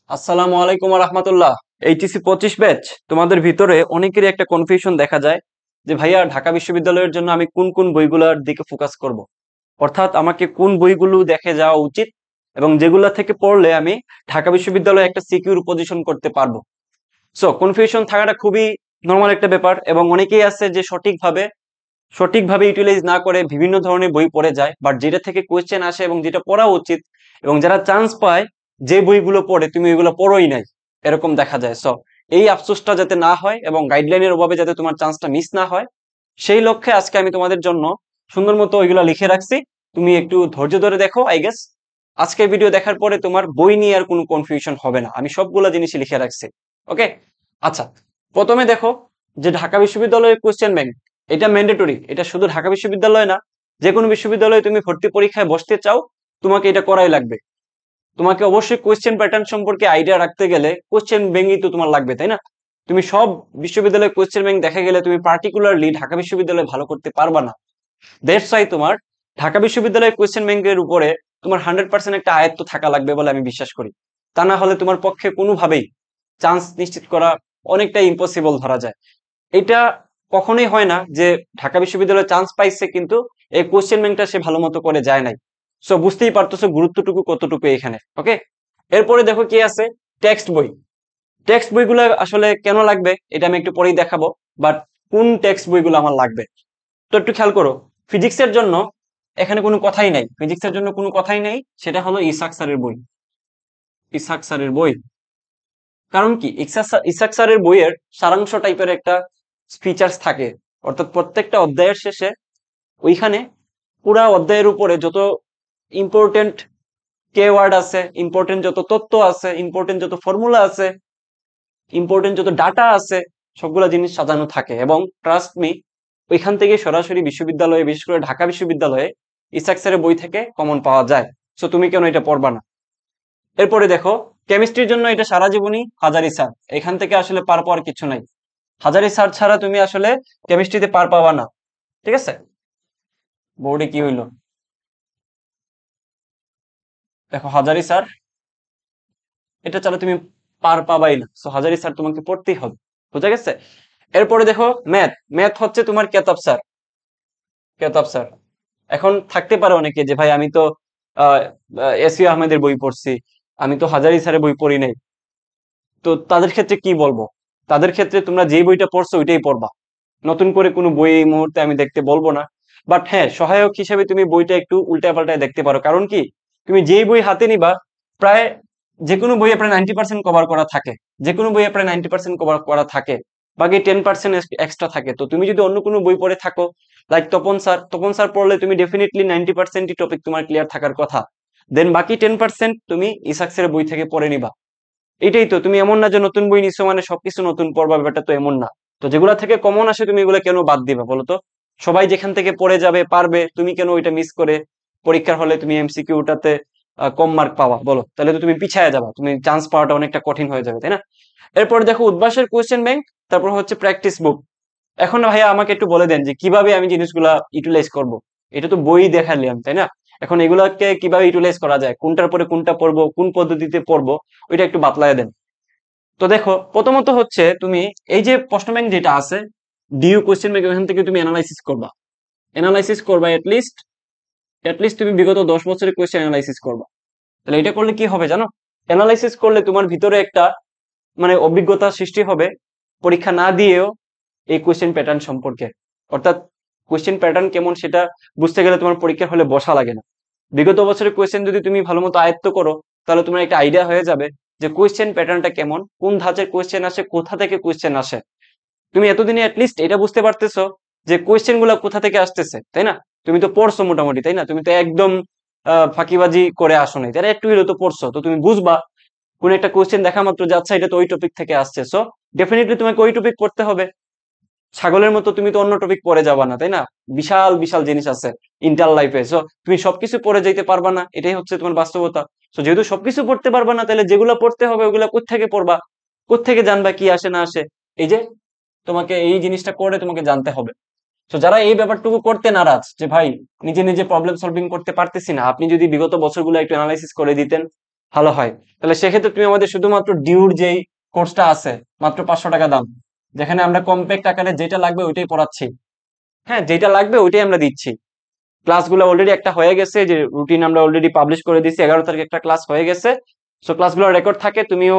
আসসালামু আলাইকুম রাহমাতুল্লাহ। এইচএসসি 25 ব্যাচ তোমাদের ভিতরে অনেকেরই একটা কনফিউশন দেখা যায় যে ভাইয়া ঢাকা বিশ্ববিদ্যালয়ের জন্য আমি কোন কোন বইগুলোর দিকে ফোকাস করব। অর্থাৎ আমাকে কোন বইগুলো দেখে যাওয়া উচিত এবং যেগুলা থেকে পড়লে আমি ঢাকা বিশ্ববিদ্যালয়ে একটা সিকিউর পজিশন করতে পারবো। সো কনফিউশন থাকাটা খুবই নর্মাল একটা ব্যাপার এবং অনেকেই আছে যে সঠিকভাবে ইউটিলাইজ না করে বিভিন্ন ধরনের বই পড়ে যায়, বাট যেটা থেকে কোয়েশ্চেন আসে এবং যেটা পড়া উচিত এবং যারা চান্স পায় যে বইগুলো পড়ে তুমি ওইগুলো পড়োই নাই, এরকম দেখা যায়। সো এই আফসোসটা যাতে না হয় এবং গাইডলাইনের অভাবে যাতে তোমার চান্সটা মিস না হয়, সেই লক্ষ্যে আজকে আমি তোমাদের জন্য সুন্দর মতো ওইগুলো লিখে রাখছি। তুমি একটু ধৈর্য ধরে দেখো, আই গেস আজকের ভিডিও দেখার পরে তোমার বই নিয়ে আর কোনো কনফিউশন হবে না, আমি সবগুলা জিনিসই লিখে রাখছি। ওকে, আচ্ছা, প্রথমে দেখো যে ঢাকা বিশ্ববিদ্যালয়ের কোয়েশ্চেন ব্যাংক, এটা ম্যান্ডেটরি। এটা শুধু ঢাকা বিশ্ববিদ্যালয় না, যে কোনো বিশ্ববিদ্যালয়ে তুমি ভর্তি পরীক্ষায় বসতে চাও, তোমাকে এটা করাই লাগবে। তোমাকে অবশ্যই কোয়েশ্চেন প্যাটার্ন সম্পর্কে আইডিয়া রাখতে গেলে কোয়েশ্চেন ব্যাংকই তো তোমার লাগবে, তাই না? তুমি সব বিশ্ববিদ্যালয়ে কোয়েশ্চেন ব্যাংক দেখা গেলে তুমি পার্টিকুলারলি ঢাকা বিশ্ববিদ্যালয়ে ভালো করতে পারবা না। দ্যাটস ওয়াই তোমার ঢাকা বিশ্ববিদ্যালয়ের কোয়েশ্চেন ব্যাংকের উপরে তোমার 100% একটা আয়ত্ত থাকা লাগবে বলে আমি বিশ্বাস করি। তা না হলে তোমার পক্ষে কোনোভাবেই চান্স নিশ্চিত করা অনেকটাই ইম্পসিবল ধরা যায়। এটা কখনোই হয় না যে ঢাকা বিশ্ববিদ্যালয়ে চান্স পাইছে কিন্তু এই কোশ্চেন ব্যাংকটা সে ভালো মতো করে যায় নাই। সো বুঝতেই পারতেছো গুরুত্বটুকু কতটুকু এখানে। ওকে, এরপরে দেখো কি আছে, টেক্সট বই। টেক্সট বইগুলো আসলে কেন লাগবে এটা আমি একটু পরেই দেখাবো, বাট কোন টেক্সট বইগুলো আমার লাগবে তো একটু খেয়াল করো। ফিজিক্সের জন্য এখানে কোনো কথাই নাই, ফিজিক্সের জন্য কোনো কথাই নাই, সেটা হলো ইসাক স্যারের বই। ইসাক স্যারের বই, কারণ কি ইসাক স্যারের বইয়ের সারাংশ টাইপের একটা ফিচার্স থাকে। অর্থাৎ প্রত্যেকটা অধ্যায়ের শেষে ওইখানে পুরা অধ্যায়ের উপরে যত ইম্পর্টেন্ট ওয়ার্ড আছে, ইম্পর্টেন্ট যত তথ্য আছে, ইম্পর্টেন্ট যত ফর্মুলা আছে, ইম্পর্টেন্ট যত ডাটা আছে, সবগুলা জিনিস সাজানো থাকে। এবং ট্রাস্ট মি, ওইখান থেকে সরাসরি বিশ্ববিদ্যালয়ে, বিশেষ করে ঢাকা বিশ্ববিদ্যালয়ে ইসাক স্যারের বই থেকে কমন পাওয়া যায়। সো তুমি কেন এটা পড়বা না? এরপরে দেখো কেমিস্ট্রির জন্য এটা সারা জীবনই হাজারি স্যার, এখান থেকে আসলে পার পাওয়ার কিছু নাই। হাজারি স্যার ছাড়া তুমি আসলে কেমিস্ট্রিতে পার পাবা না। ঠিক আছে, বোর্ডে কি হইলো, দেখো হাজারি স্যার, এটা ছাড়া তুমি পার পাবাই না। সো হাজারি স্যার তোমাকে পড়তেই হবে, বুঝা গেছে? এরপরে দেখো ম্যাথ। ম্যাথ হচ্ছে তোমার কেতাব স্যার। কেতাব স্যার, এখন থাকতে পারে অনেকে যে ভাই আমি তো আহ এসি আহমেদের বই পড়ছি, আমি তো হাজারি স্যারের বই পড়ি নাই। তো তাদের ক্ষেত্রে কি বলবো? তাদের ক্ষেত্রে তোমরা যে বইটা পড়ছো ওইটাই পড়বা, নতুন করে কোনো বই এই মুহূর্তে আমি দেখতে বলবো না। বাট হ্যাঁ, সহায়ক হিসেবে তুমি বইটা একটু উল্টায় পাল্টায় দেখতে পারো। কারণ কি, তুমি যেই বই হাতে নিবা, প্রায় যে কোনো বইয়ে প্রায় 90% কভার করা থাকে। যে কোনো বইয়ে প্রায় 90% কভার করা থাকে, বাকি 10% এক্সট্রা থাকে। তো তুমি যদি অন্য কোনো বই পড়ে থাকো, লাইক তপন স্যার পড়লে তুমি ডেফিনেটলি 90% টপিক তোমার ক্লিয়ার থাকার কথা। দেন বাকি 10% তুমি ইসাকসের বই থেকে পড়ে নিবা। এটাই তো, তুমি এমন না যে নতুন বই নিছো মানে সবকিছু নতুন পড়বা, ব্যাপারটা তো এমন না। তো যেগুলা থেকে কমন আসে তুমি এগুলো কেন বাদ দিবা বলো তো? সবাই যেখান থেকে পড়ে যাবে পারবে, তুমি কেন ওইটা মিস করে পরীক্ষার হলে তুমি এমসিকিউটাতে কম মার্ক পাওয়া বলো? তাহলে তো তুমি পিছায় যাবা, তুমি চান্স পাওয়াটা অনেকটা কঠিন হয়ে যাবে, তাই না? এরপর দেখো উদ্ভাসের কোয়েশ্চেন ব্যাংক, তারপর হচ্ছে প্র্যাকটিস বুক। এখন না ভাইয়া আমাকে একটু বলে দেন যে কিভাবে আমি জিনিসগুলা ইউটিলাইজ করব। এটা তো বই দেখালাম, তাই না? এখন এগুলাকে কিভাবে ইউটিলাইজ করা যায়, কোনটার পরে কোনটা পড়বো, কোন পদ্ধতিতে পড়বো, ওইটা একটু বাতলায় দেন। তো দেখো প্রথমত হচ্ছে তুমি এই যে প্রশ্ন ব্যাংক যেটা আছে, ডিইউ কোশ্চেন ব্যাংক, ওখান থেকে তুমি অ্যানালাইসিস করবা অ্যাটলিস্ট তুমি বিগত 10 বছরের কোয়েশ্চেন অ্যানালাইসিস করবা। তাহলে এটা করলে কি হবে জানো? অ্যানালাইসিস করলে তোমার ভিতরে একটা মানে অভিজ্ঞতা সৃষ্টি হবে, পরীক্ষা না দিয়েও এই কোয়েশ্চেন প্যাটার্ন সম্পর্কে। অর্থাৎ কোয়েশ্চেন প্যাটার্ন কেমন সেটা বুঝতে গেলে তোমার পরীক্ষার হলে বসা লাগে না। বিগত বছরের কোয়েশ্চেন যদি তুমি ভালো মতো আয়ত্ত করো, তাহলে তোমার একটা আইডিয়া হয়ে যাবে যে কোয়েশ্চেন প্যাটার্নটা কেমন, কোন ধাঁচের কোয়েশ্চেন আসে, কোথা থেকে কোয়েশ্চেন আসে। তুমি এতদিনে অ্যাটলিস্ট এটা বুঝতে পারতেছো যে কোয়েশ্চেন গুলা কোথা থেকে আসতেছে, তাই না? তুমি তো পড়ছো মোটামুটি, তাই না? তুমি তো একদম ফাঁকিবাজি করে আসো নাই, তারা একটু হলেও তো পড়ছো, তো তুমি বুঝবা কোন একটা কোয়েশ্চেন দেখা মাত্র যে আচ্ছা এটা তো ওই টপিক থেকে আসছে। সো ডেফিনেটলি তোমাকে ওই টপিক পড়তে হবে। ছাগলের মতো তুমি তো অন্য টপিক পড়ে যাবা না, তাই না? বিশাল বিশাল জিনিস আছে ইন্টার লাইফে। সো তুমি সবকিছু পড়ে যাইতে পারবা না, এটাই হচ্ছে তোমার বাস্তবতা। সো যেহেতু সবকিছু পড়তে পারবা না, তাহলে যেগুলো পড়তে হবে ওগুলা কোত্থেকে পড়বা, কোত্থেকে জানবা কি আসে না আসে? এই যে তোমাকে এই জিনিসটা করে তোমাকে জানতে হবে। তো যারা এই ব্যাপারটুকু করতে নারাজ যে ভাই নিজে নিজে প্রবলেম সলভিং করতে পারতেছি না, আপনি যদি বিগত বছরগুলো একটু অ্যানালাইসিস করে দিতেন, ভালো হয়। তাহলে সেক্ষেত্রে তুমি আমাদের শুধুমাত্র ডিউর যেই কোর্সটা আছে মাত্র 500 টাকা দাম, যেখানে আমরা কম্প্যাক্ট আকারে যেটা লাগবে ওইটাই পড়াচ্ছি। হ্যাঁ, যেটা লাগবে ওইটাই আমরা দিচ্ছি। ক্লাসগুলো অলরেডি একটা হয়ে গেছে, যে রুটিন আমরা অলরেডি পাবলিশ করে দিচ্ছি, 11 তারিখে একটা ক্লাস হয়ে গেছে। সো ক্লাসগুলো রেকর্ড থাকে, তুমিও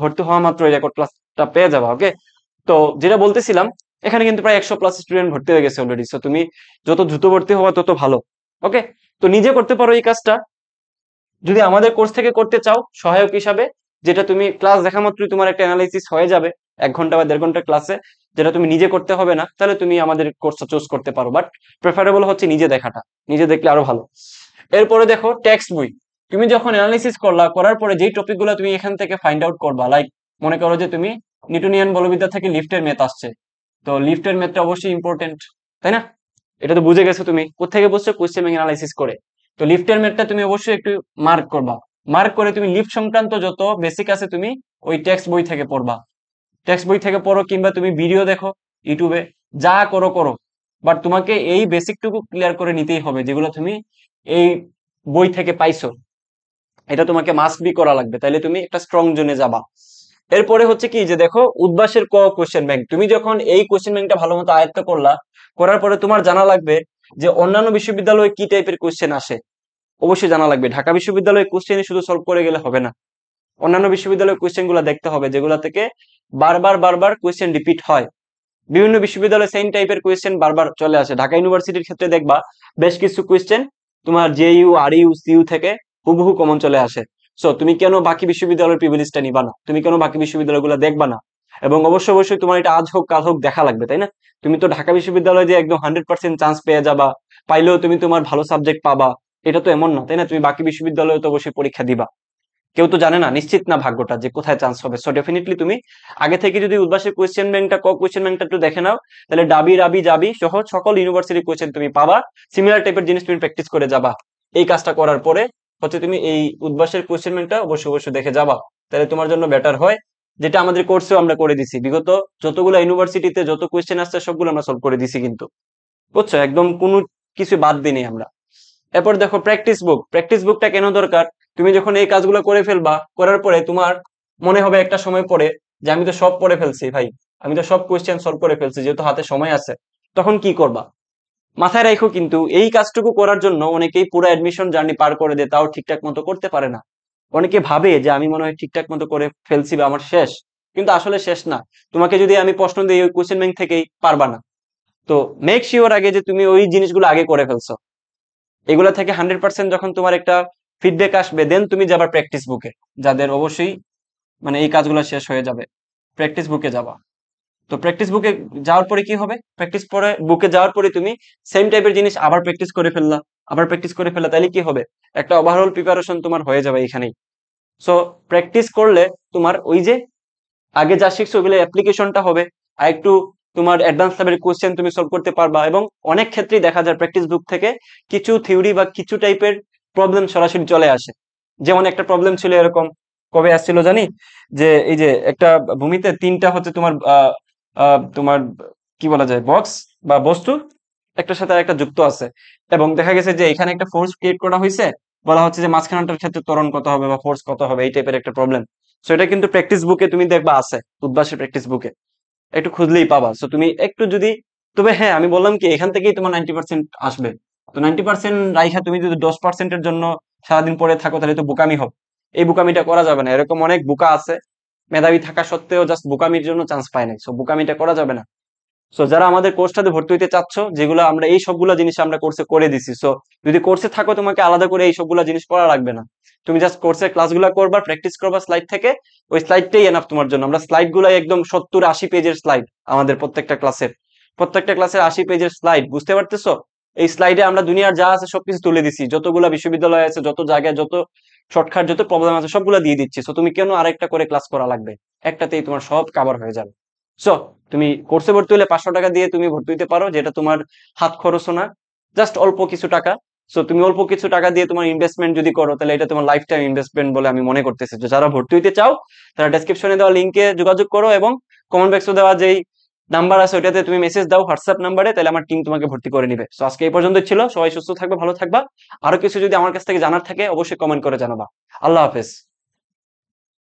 ভর্তি হওয়া মাত্র এই রেকর্ড ক্লাসটা পেয়ে যাবা। ওকে, তো যেটা বলতেছিলাম, এখানে কিন্তু প্রায় 100+ স্টুডেন্ট ভর্তি হয়ে গেছে অলরেডি। সো তুমি যত দ্রুত ভর্তি হওয়া তত ভালো। ওকে, তো নিজে করতে পারো এই কাজটা। যদি আমাদের কোর্স থেকে করতে চাও সহায়ক হিসাবে, যেটা তুমি ক্লাস দেখা মাত্রই তোমার একটা অ্যানালাইসিস হয়ে যাবে 1 ঘন্টা বা 1.5 ঘন্টার ক্লাসে, যেটা তুমি নিজে করতে হবে না, তাহলে তুমি আমাদের কোর্সটা চুজ করতে পারো। বাট প্রেফারেবল হচ্ছে নিজে দেখাটা, নিজে দেখলে আরো ভালো। এরপরে দেখো টেক্সট বই। তুমি যখন অ্যানালাইসিস করলা, করার পরে যেই টপিকগুলো তুমি এখান থেকে ফাইন্ড আউট করবা, লাইক মনে করো যে তুমি নিউটনিয়ান বলবিদ্যা থেকে লিফটের ম্যাথ আসছে, তো লিফটের ম্যাথটা অবশ্যই ইম্পর্টেন্ট, তাই না? এটা তো বুঝে গেছো তুমি, কোথেকে বুঝছো? কোয়েশ্চেন ব্যাংক অ্যানালাইসিস করে। তো লিফটের ম্যাথটা তুমি অবশ্যই একটু মার্ক করবা। মার্ক করে তুমি লিফট সংক্রান্ত যত বেসিক আছে তুমি ওই টেক্সট বই থেকে পড়বা। টেক্সট বই থেকে পড়ো, কিংবা তুমি ভিডিও দেখো ইউটিউবে, যা করো করো, বাট তোমাকে এই বেসিকটুকু ক্লিয়ার করে নিতেই হবে, যেগুলো তুমি এই বই থেকে পাইছো। এটা তোমাকে মাস্ট বি করা লাগবে, তাইলে তুমি একটা স্ট্রং জোনে যাবা। এরপরে হচ্ছে কি, যে দেখো উদ্ভাসের ক কোশ্চেন ব্যাংক। তুমি যখন এই কোশ্চেন ব্যাংকটা ভালো মতো আয়ত্ত করলা, করার পরে তোমার জানা লাগবে যে অন্যান্য বিশ্ববিদ্যালয়ে কি টাইপের কোশ্চেন আসে। অবশ্যই জানা লাগবে, ঢাকা বিশ্ববিদ্যালয়ে কোশ্চেন শুধু সলভ করে গেলে হবে না, অন্যান্য বিশ্ববিদ্যালয়ের কোশ্চেন গুলা দেখতে হবে, যেগুলা থেকে বারবার বারবার কোশ্চেন রিপিট হয়। বিভিন্ন বিশ্ববিদ্যালয়ে সেম টাইপের কোশ্চেন বারবার চলে আসে। ঢাকা ইউনিভার্সিটির ক্ষেত্রে দেখবা বেশ কিছু কোশ্চেন তোমার জেইউ, আরইউ, সিইউ থেকে হুবহু কমন চলে আসে। সো তুমি কেন বাকি বিশ্ববিদ্যালয়ের প্রিভিলেজটা নিবা না? তুমি কেন বাকি বিশ্ববিদ্যালয়গুলো দেখবা না? এবং অবশ্যই অবশ্যই তোমার এটা আজ হোক কাল হোক দেখা লাগবে, তাই না? তুমি তো ঢাকা বিশ্ববিদ্যালয়ে যে একদম 100% চান্স পেয়ে যাবা, পাইলেও তুমি তোমার ভালো সাবজেক্ট পাবা, এটা তো এমন না, তাই না? তুমি বাকি বিশ্ববিদ্যালয়ে তো অবশ্যই পরীক্ষা দিবা। কেউ তো জানে না, নিশ্চিত না ভাগ্যটা যে কোথায় চান্স হবে। সো ডেফিনেটলি তুমি আগে থেকে যদি উদ্ভাসের কোয়েশ্চেন ব্যাংকটা কোয়েশ্চেন ব্যাংকটা একটু দেখে নাও, তাহলে ডাবি রাবি জাবি সহ সকল ইউনিভার্সিটি কোয়েশ্চেন তুমি পাবা। সিমিলার টাইপের জিনিস তুমি প্র্যাকটিস করে যাবা। এই কাজটা করার পরে হচ্ছে তুমি এই উদ্ভাসের কোয়েশ্চেন ব্যাংকটা অবশ্যই অবশ্যই দেখে যাবা, তাহলে তোমার জন্য বেটার হয়। যেটা আমাদের কোর্সেও আমরা করে দিছি, বিগত যতগুলো ইউনিভার্সিটিতে যত কোয়েশ্চেন আসছে সবগুলো আমরা সলভ করে দিছি কিন্তু, বুঝছো? একদম কোনো কিছু বাদ দিই আমরা। এরপর দেখো প্র্যাকটিস বুক। প্র্যাকটিস বুকটা কেন দরকার? তুমি যখন এই কাজগুলো করে ফেলবা, করার পরে তোমার মনে হবে একটা সময় পরে যে আমি তো সব পড়ে ফেলছি ভাই, আমি তো সব কোয়েশ্চেন সলভ করে ফেলছি, যেহেতু হাতে সময় আছে। তখন কি করবা? মাথায় রাখো কিন্তু এই কাজটুকু করার জন্য অনেকেই পুরো অ্যাডমিশন জার্নি পার করে দেয়, তাও ঠিকঠাক মতো করতে পারে না। অনেকে ভাবে যে আমি মনে হয় ঠিকঠাক মতো করে ফেলছি বা আমার শেষ, কিন্তু আসলে শেষ না। তোমাকে যদি আমি প্রশ্ন দিই ওই কোয়েশ্চেন ব্যাংক থেকেই পারবা না। তো মেক শিওর আগে যে তুমি ওই জিনিসগুলো আগে করে ফেলছো। এগুলা থেকে 100% যখন তোমার একটা ফিডব্যাক আসবে, দেন তুমি যাবা প্র্যাকটিস বুকে, যাদের অবশ্যই মানে এই কাজগুলো শেষ হয়ে যাবে, প্র্যাকটিস বুকে যাবা। তো প্র্যাকটিস বুকে যাওয়ার পরে কি হবে? প্র্যাকটিস পরে বুকে যাওয়ার পরে তুমি সেম টাইপের জিনিস আবার প্র্যাকটিস করে ফেললা, আবার প্র্যাকটিস করে ফেললা, তাহলে কি হবে? একটা ওভারঅল প্রিপারেশন তোমার হয়ে যাবে এখানেই। সো প্র্যাকটিস করলে তোমার ওই যে আগে যা শিখছো ওগুলো অ্যাপ্লিকেশনটা হবে, আর একটু তোমার অ্যাডভান্স লেভেলের কোশ্চেন তুমি সলভ করতে পারবা। এবং অনেক ক্ষেত্রেই দেখা যায় প্র্যাকটিস বুক থেকে কিছু থিওরি বা কিছু টাইপের প্রবলেম সরাসরি চলে আসে। যেমন একটা প্রবলেম ছিল এরকম, কবে আসছিল জানি, যে এই যে একটা ভূমিতে তিনটা হচ্ছে তোমার তোমার কি বলা যায় বক্স বা বস্তু একটার সাথে একটা যুক্ত আছে, এবং দেখা গেছে যে এখানে একটা ফোর্স ক্রিয়েট করা হয়েছে, বলা হচ্ছে যে মাঝখানটার ক্ষেত্রে ত্বরণ কত হবে বা ফোর্স কত হবে, এই টাইপের একটা প্রবলেম। সো এটা কিন্তু প্র্যাকটিস বুকে তুমি দেখবা আছে, উদ্ভাসের প্র্যাকটিস বুকে একটু খুঁজলেই পাবা। সো তুমি একটু যদি, তবে হ্যাঁ আমি বললাম কি এখান থেকেই তোমার 90% আসবে। তো 90% রাইখা তুমি যদি 10%-এর জন্য সারাদিন পড়ে থাকো, তাহলে তো বোকামি হবে। এই বোকামিটা করা যাবে না। এরকম অনেক বোকা আছে, মেধাবী থাকা সত্ত্বেও জাস্ট বোকামির জন্য চান্স পায় নাই। সো বোকামিটা করা যাবে না। সো যারা আমাদের কোর্সটাতে ভর্তি হইতে চাচ্ছ, যেগুলো আমরা এই সবগুলা জিনিস আমরা কোর্সে করে দিছি, সো যদি কোর্সে থাকো তোমাকে আলাদা করে এই সবগুলা জিনিস পড়া লাগবে না। তুমি জাস্ট কোর্সের ক্লাসগুলো করবা, প্র্যাকটিস করবা স্লাইড থেকে, ওই স্লাইডটাই এনাফ তোমার জন্য। আমরা স্লাইড গুলাই একদম 70-80 পেজের স্লাইড, আমাদের প্রত্যেকটা ক্লাসের 80 পেজের স্লাইড, বুঝতে পারতেছো? এই স্লাইডে আমরা দুনিয়ার যা আছে সবকিছু তুলে দিছি, যতগুলা বিশ্ববিদ্যালয় আছে, যত জায়গায় যত শর্টকাট যত প্রবলেম আছে সবগুলা দিয়ে দিচ্ছি। সো তুমি কেন আরেকটা করে ক্লাস করা লাগবে? একটাতেই তোমার সব কভার হয়ে যাবে। সো তুমি কোর্সে ভর্তি হলে 500 টাকা দিয়ে তুমি ভর্তি হতে পারো, যেটা তোমার হাত খরচও না, জাস্ট অল্প কিছু টাকা। সো তুমি অল্প কিছু টাকা দিয়ে তোমার ইনভেস্টমেন্ট যদি করো, তাহলে এটা তোমার লাইফ টাইম ইনভেস্টমেন্ট বলে আমি মনে করতেছি। তো যারা ভর্তি হইতে চাও তারা ডেসক্রিপশনে দেওয়া লিঙ্কে যোগাযোগ করো, এবং কমেন্ট বক্সে দেওয়া যেই নাম্বার আছে ওইটাতে তুমি মেসেজ দাও হোয়াটসঅ্যাপ নাম্বারে, তাহলে আমার টিম তোমাকে ভর্তি করে নিবে। সো আজকে এই পর্যন্ত ছিল। সবাই সুস্থ থাকবে, ভালো থাকবা। আরো কিছু যদি আমার কাছ থেকে জানার থাকে অবশ্যই কমেন্ট করে জানাবা। আল্লাহ হাফেজ।